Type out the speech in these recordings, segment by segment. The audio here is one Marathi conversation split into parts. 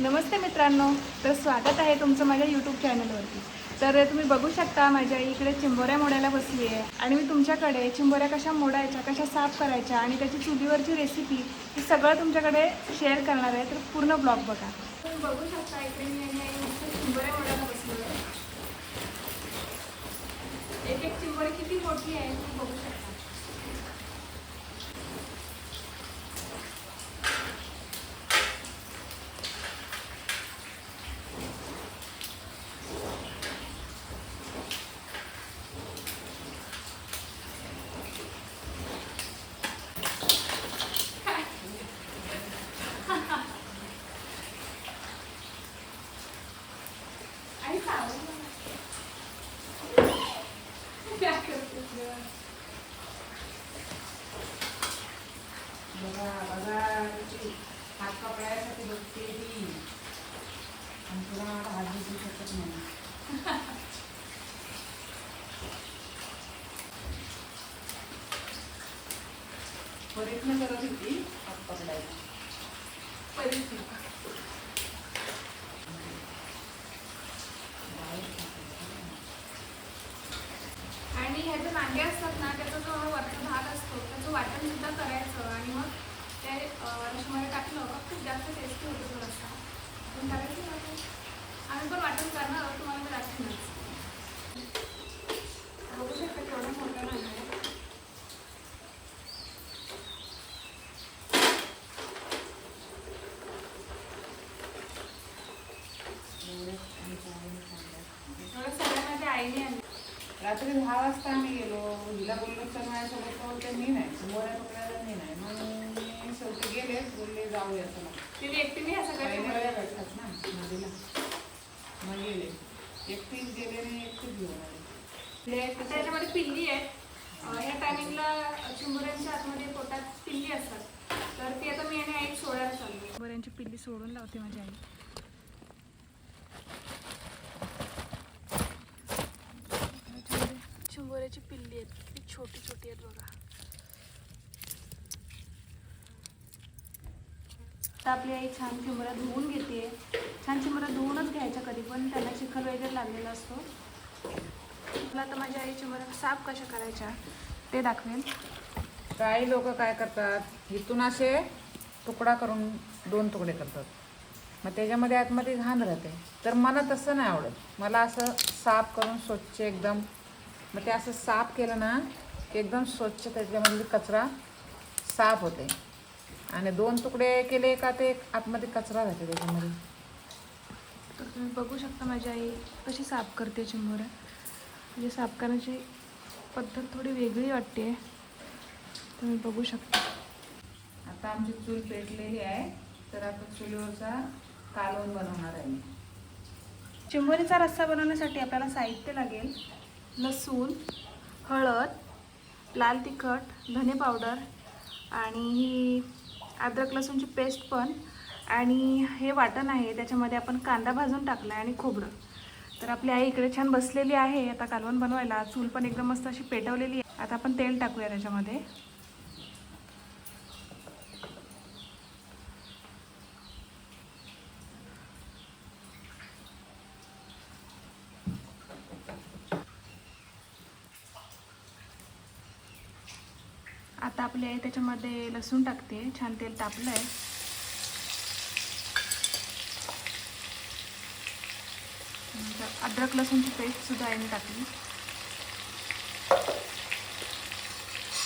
नमस्ते मित्रांनो, तर स्वागत आहे तुमचं माझ्या यूट्यूब चॅनलवरती। तर तुम्ही बघू शकता माझ्या इकडे चिंबोऱ्या मोडायला बसली आहे आणि मी तुमच्याकडे चिंबोऱ्या कशा मोडायच्या, कशा साफ करायच्या आणि त्याची चुलीवरची रेसिपी हे सगळं तुमच्याकडे शेअर करणार आहे। तर पूर्ण ब्लॉग बघा। तुम्ही बघू शकता इकडे मी चिंबोऱ्या मोडायला बसलो आहे। एक एक चिंबोरी किती मोठी आहे तुम्ही बघू शकता। हात पकडायसाठी बघते ती आणि तुला मला हात दिसू शकत नाही. प्रयत्न करत होती हात पकडायचा. आणि ह्या जे नांगे असतात ना, त्याचा जो वरचा भाग असतो त्याचं वाटण सुद्धा करायचं आणि मग ते रसमध्ये टाकलं खूप जास्त टेस्टी होतो तो रस्सा। आपण करायचं वाटण, आम्ही पण वाटण करणार तुम्हाला मी दाखवणार। बघू शकता केवढा मोठा नांगा आहे। सगळ्या माझ्या आईने आणले। रात्री 10 वाजता आम्ही गेलो. हिला बोललो चल माझ्यासोबत, तर मी नाही चिंबोऱ्या पकडायला मी नाही. मग मी शेवटी गेले, बोलले जाऊया चला. तिने एकटीने ह्या सगळ्या भेटतात ना नदीला, मग गेले. एकटीच गेले नाही, एकटीच घेऊन आले. त्याच्यामध्ये पिल्ली आहे। ह्या टायमिंगला चिंबोऱ्यांच्या आतमध्ये पोटात पिल्ली असतात, तर ती आता मी आणि आई सोडायला चालली। चिंबोऱ्यांची पिल्ली सोडून लावते माझी आई। चिंबोऱ्याची पिल्ली आहेत, किती छोटी छोटी आहेत बघा। आता आपली आई छान चिंबोऱ्या धुवून घेते। छान चिंबोऱ्या धुवूनच घ्यायच्या कधी पण, त्याला चिखल वगैरे लागलेला असतो। मला आता माझ्या आई चिंबोऱ्या साफ कशा करायच्या ते दाखवेल। काही लोक काय करतात, इथून असे तुकडा करून 2 तुकडे करतात, मग त्याच्यामध्ये आतमध्ये घाण राहते. तर मला तसं नाही आवडत, मला असं साफ करून स्वच्छ एकदम, मग ते असं साफ केलं ना की एकदम स्वच्छ त्याच्यामधली कचरा साफ होते. आणि 2 तुकडे केले का ते आतमध्ये कचरा राहते त्याच्यामध्ये। तर तुम्ही बघू शकता माझी आई कशी साफ करते चिंबोऱ्या। म्हणजे साफ करण्याची पद्धत थोडी वेगळी वाटते, तुम्ही बघू शकता। आता आमची चूल पेटलेली आहे, तर आता चुलीवरचा कालवण बनवणार आहे मी। चिंबोरीचा रस्सा बनवण्यासाठी आपल्याला साहित्य लागेल लसूण, हळद, लाल तिखट, धने पावडर आणि ही अद्रक लसूणची पेस्ट पण, आणि हे वाटण आहे त्याच्यामध्ये आपण कांदा भाजून टाकला आहे आणि खोबरं। तर आपली आई इकडे छान बसलेली आहे आता कालवण बनवायला। चूल पण एकदम मस्त अशी पेटवलेली आहे। आता आपण तेल टाकूया त्याच्यामध्ये। आता आपली आई त्याच्यामध्ये लसूण टाकते। छान तेल तापलं आहे। अद्रक लसूणची पेस्ट सुद्धा आईने टाकली।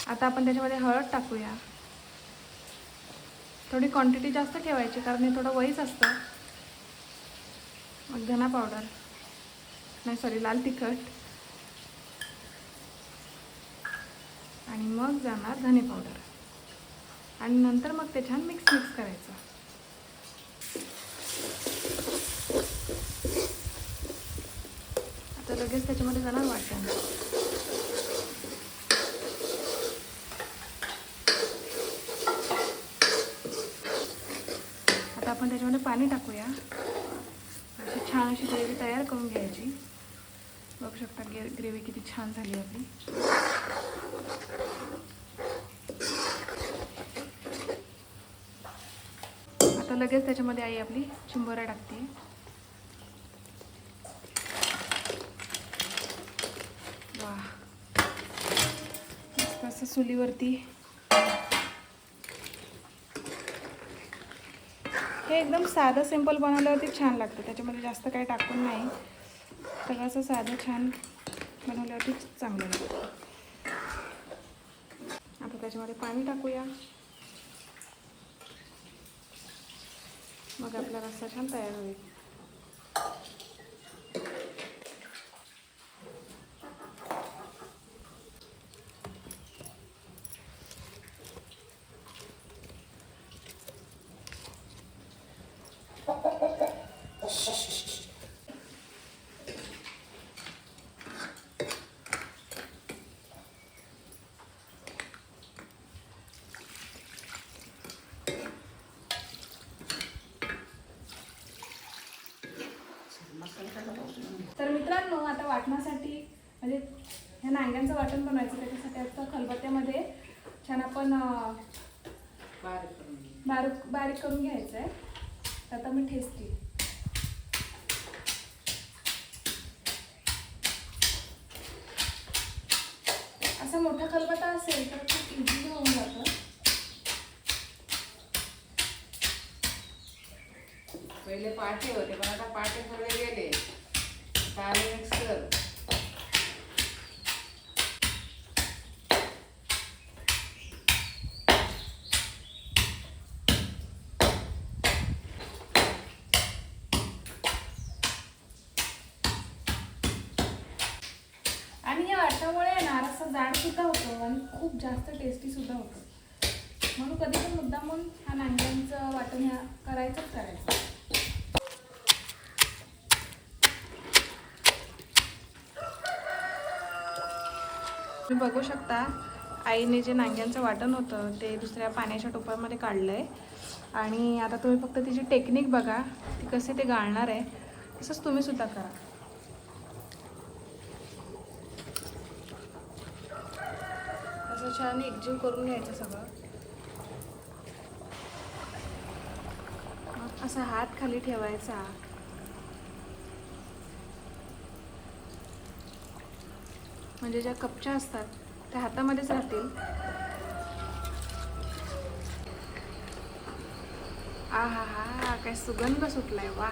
आता आपण त्याच्यामध्ये हळद टाकूया। थोडी क्वांटिटी जास्त ठेवायची कारण हे थोडं वहीच असतं। मग धना पावडर, नाही सॉरी लाल तिखट, आणि मग जाणार धने पावडर, आणि नंतर मग ते छान मिक्स करायचं। आता लगेच त्याच्यामध्ये जाणार वाटण। आता आपण त्याच्यामध्ये पाणी टाकूया। अशी छान अशी ग्रेव्ही तयार करून घ्यायची। बघू शकता ग्रेव्ही किती छान झाली आपली। आता आता लगेच त्याच्यामध्ये आई आपली चिंबोऱ्या टाकते. वा, मस्त असं चुलीवरती. हे एकदम साधं सिंपल बनवल्यावरती छान लागतं. त्याच्यामध्ये जास्त काही टाकून नाही, सगळं असं साधं छान बनवल्यावरती चांगलं लागतं. आता त्याच्यामध्ये पाणी टाकूया. मग आपला रस्सा छान तयार होईल. तर मित्रांनो, आता वाटणासाठी म्हणजे ह्या नांग्यांचं वाटण बनवायचं, त्याच्यासाठी आता खलबत्त्यामध्ये छान आपण बारीक करून घ्यायचं आहे. आता मी ठेचते. असा मोठा खलबत्ता असेल तर खूप इझिली होऊन जातं. पहिले पाटे होते पण आता पाटे सगळे गेले. मिक्सर. आणि या वाटणामुळे ना रस्सा जाड सुद्धा होतो आणि खूप जास्त टेस्टी सुद्धा होतो. म्हणून कधी पण मुद्दाम म्हणून हा नांग्यांचं वाटण ह्या करायचं. तुम्ही बघू शकता, आईने जे नांग्यांचं वाटण होतं ते दुसऱ्या पाण्याच्या टोपामध्ये काढलं आहे. आणि आता तुम्ही फक्त तिची टेक्निक बघा, ती कसे ते गाळणार आहे. तसंच तुम्ही सुद्धा करा. असं छान एकजीव करून घ्यायचं सगळं. मग असा हात खाली ठेवायचा. म्हणजे ज्या कपच्या असतात त्या हातामध्येच राहतील. आहा हा, काय सुगंध सुटलाय. वा,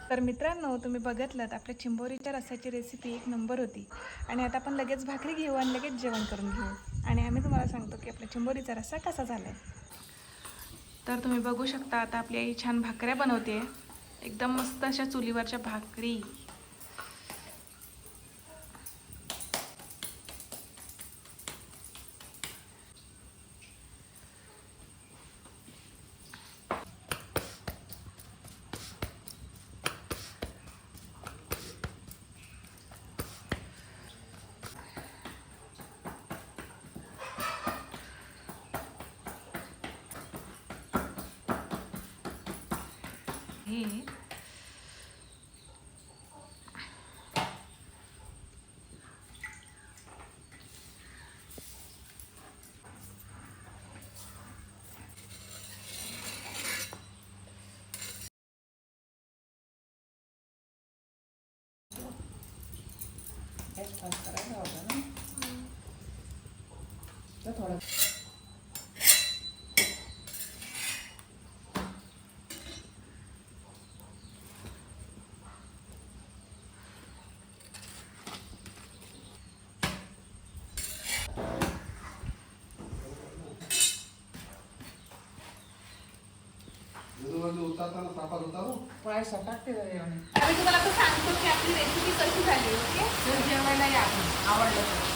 तर मित्रांनो, तुम्ही बघितलं आपल्या चिंबोरीच्या रस्साची रेसिपी एक नंबर होती. आणि आता आपण लगेच भाकरी घेऊ आणि लगेच जेवण करून घेऊ. आणि आम्ही तुम्हाला सांगतो की आपल्या चिंबोरीचा रस्सा कसा झाला आहे. तर तुम्ही बघू शकता, आता आपली आई छान भाकऱ्या बनवते. एकदम मस्त अशा चुलीवरच्या भाकरी. हे करायला होतं ना तर थोडं. पैसा टाकते आम्ही तुम्हाला आता सांगतो की आपली रेसिपी कशी झाली. ओके, तर जेवायला या आपण, आवडलं तर.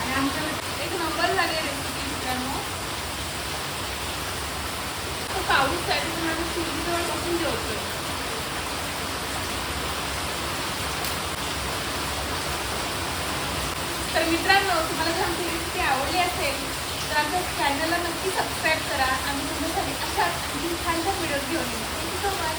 आणि आमच्या एक नंबर झाली रेसिपी. एक्साइटेड माझ्या चुलीजवळ बसून जेवतोय. तर मित्रांनो, तुम्हाला जर आमची रेसिपी आवडली असेल तर आमच्या चॅनलला नक्की सबस्क्राईब करा. आम्ही तुमच्यासाठी अशा छान छान व्हिडिओज घेऊन येऊ. Thank you so much.